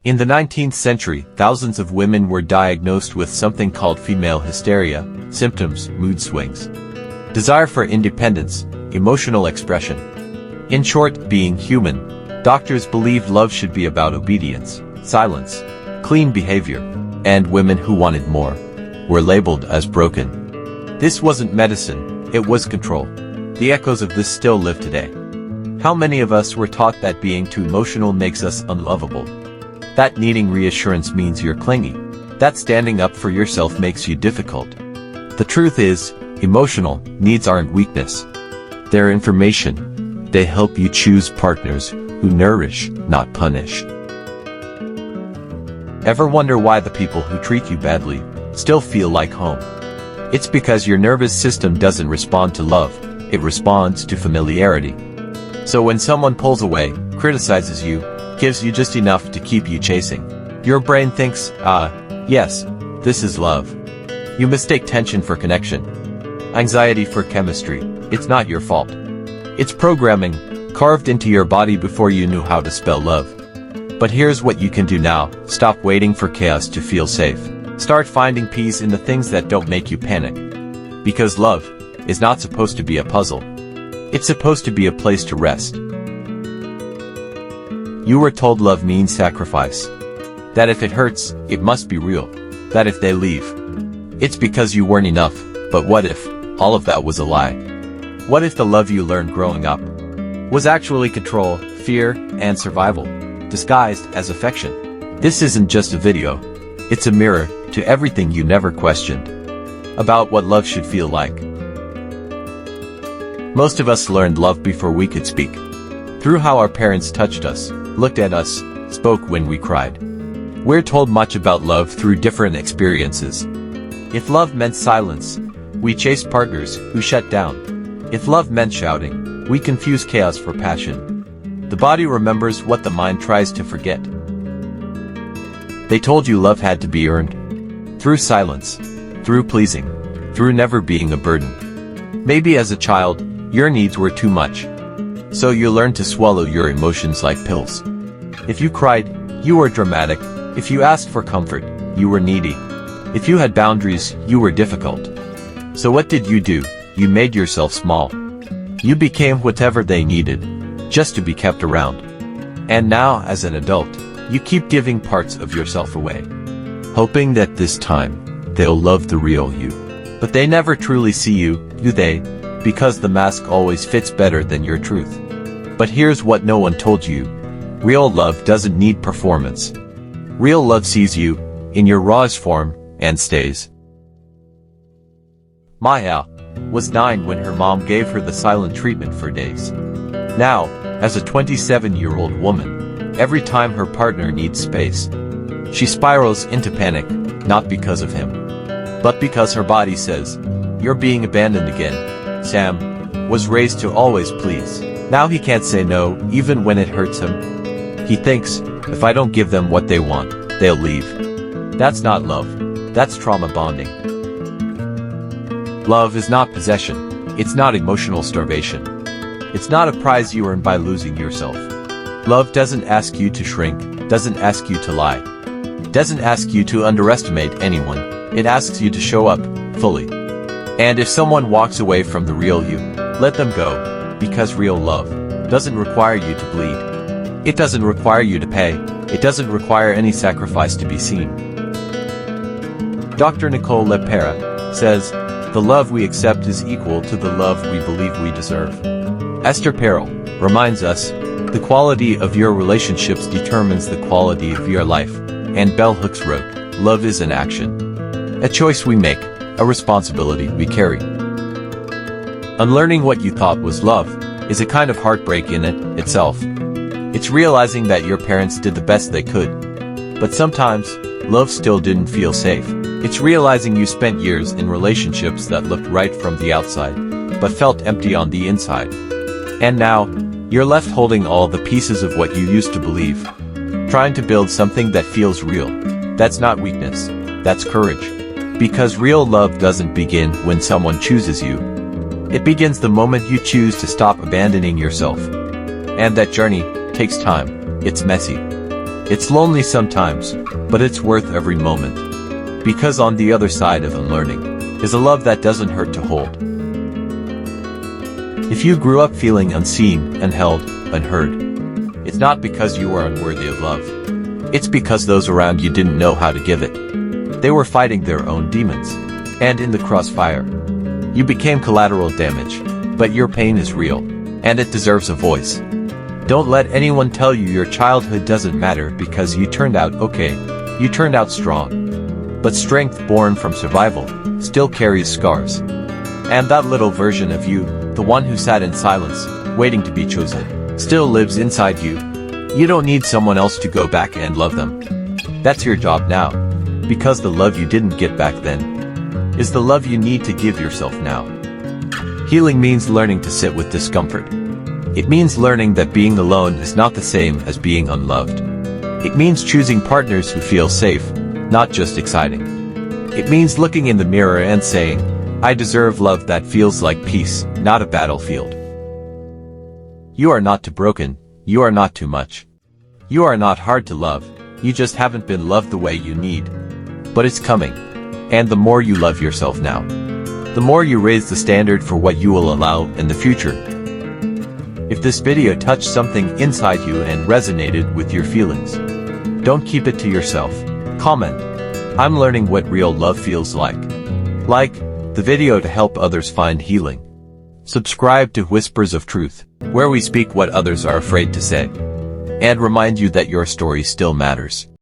In the 19th century, thousands of women were diagnosed with something called female hysteria, symptoms, mood swings, desire for independence, emotional expression. In short, being human. Doctors believed love should be about obedience, silence, clean behavior, and women who wanted more were labeled as broken. This wasn't medicine, it was control. The echoes of this still live today. How many of us were taught that being too emotional makes us unlovable? That needing reassurance means you're clingy. That standing up for yourself makes you difficult. The truth is, emotional needs aren't weakness. They're information. They help you choose partners who nourish, not punish. Ever wonder why the people who treat you badly still feel like home? It's because your nervous system doesn't respond to love, it responds to familiarity. So when someone pulls away, criticizes you, gives you just enough to keep you chasing, your brain thinks, yes, this is love. You mistake tension for connection, anxiety for chemistry. It's not your fault. It's programming, carved into your body before you knew how to spell love. But here's what you can do now. Stop waiting for chaos to feel safe. Start finding peace in the things that don't make you panic. Because love is not supposed to be a puzzle. It's supposed to be a place to rest. You were told love means sacrifice. That if it hurts, it must be real. That if they leave, it's because you weren't enough. But what if all of that was a lie? What if the love you learned growing up was actually control, fear, and survival, disguised as affection? This isn't just a video. It's a mirror to everything you never questioned about what love should feel like. Most of us learned love before we could speak. Through how our parents touched us, looked at us, spoke when we cried. We're told much about love through different experiences. If love meant silence, we chased partners who shut down. If love meant shouting, we confuse chaos for passion. The body remembers what the mind tries to forget. They told you love had to be earned. Through silence. Through pleasing. Through never being a burden. Maybe as a child, your needs were too much. So you learned to swallow your emotions like pills. If you cried, you were dramatic. If you asked for comfort, you were needy. If you had boundaries, you were difficult. So what did you do? You made yourself small. You became whatever they needed, just to be kept around. And now, as an adult, you keep giving parts of yourself away, hoping that this time, they'll love the real you. But they never truly see you, do they? Because the mask always fits better than your truth. But here's what no one told you. Real love doesn't need performance. Real love sees you, in your rawest form, and stays. Maya was 9 when her mom gave her the silent treatment for days. Now, as a 27-year-old woman, every time her partner needs space, she spirals into panic, not because of him, but because her body says, "You're being abandoned again." Sam was raised to always please. Now he can't say no, even when it hurts him. He thinks, if I don't give them what they want, they'll leave. That's not love. That's trauma bonding. Love is not possession. It's not emotional starvation. It's not a prize you earn by losing yourself. Love doesn't ask you to shrink, doesn't ask you to lie, doesn't ask you to underestimate anyone. It asks you to show up, fully. And if someone walks away from the real you, let them go, because real love doesn't require you to bleed. It doesn't require you to pay. It doesn't require any sacrifice to be seen. Dr. Nicole Lepera says, the love we accept is equal to the love we believe we deserve. Esther Perel reminds us, the quality of your relationships determines the quality of your life. And Bell Hooks wrote, love is an action, a choice we make, a responsibility we carry. Unlearning what you thought was love is a kind of heartbreak in it itself. It's realizing that your parents did the best they could, but sometimes, love still didn't feel safe. It's realizing you spent years in relationships that looked right from the outside, but felt empty on the inside. And now, you're left holding all the pieces of what you used to believe, trying to build something that feels real. That's not weakness, that's courage. Because real love doesn't begin when someone chooses you. It begins the moment you choose to stop abandoning yourself. And that journey takes time. It's messy. It's lonely sometimes, but it's worth every moment. Because on the other side of unlearning is a love that doesn't hurt to hold. If you grew up feeling unseen, unheld, unheard, it's not because you are unworthy of love. It's because those around you didn't know how to give it. They were fighting their own demons. And in the crossfire, you became collateral damage. But your pain is real, and it deserves a voice. Don't let anyone tell you your childhood doesn't matter because you turned out okay. You turned out strong. But strength born from survival still carries scars. And that little version of you, the one who sat in silence, waiting to be chosen, still lives inside you. You don't need someone else to go back and love them. That's your job now. Because the love you didn't get back then is the love you need to give yourself now. Healing means learning to sit with discomfort. It means learning that being alone is not the same as being unloved. It means choosing partners who feel safe, not just exciting. It means looking in the mirror and saying, I deserve love that feels like peace, not a battlefield. You are not too broken, you are not too much. You are not hard to love, you just haven't been loved the way you need. But it's coming. And the more you love yourself now, the more you raise the standard for what you will allow in the future. If this video touched something inside you and resonated with your feelings, don't keep it to yourself. Comment. I'm learning what real love feels like. Like the video to help others find healing. Subscribe to Whispers of Truth, where we speak what others are afraid to say. And remind you that your story still matters.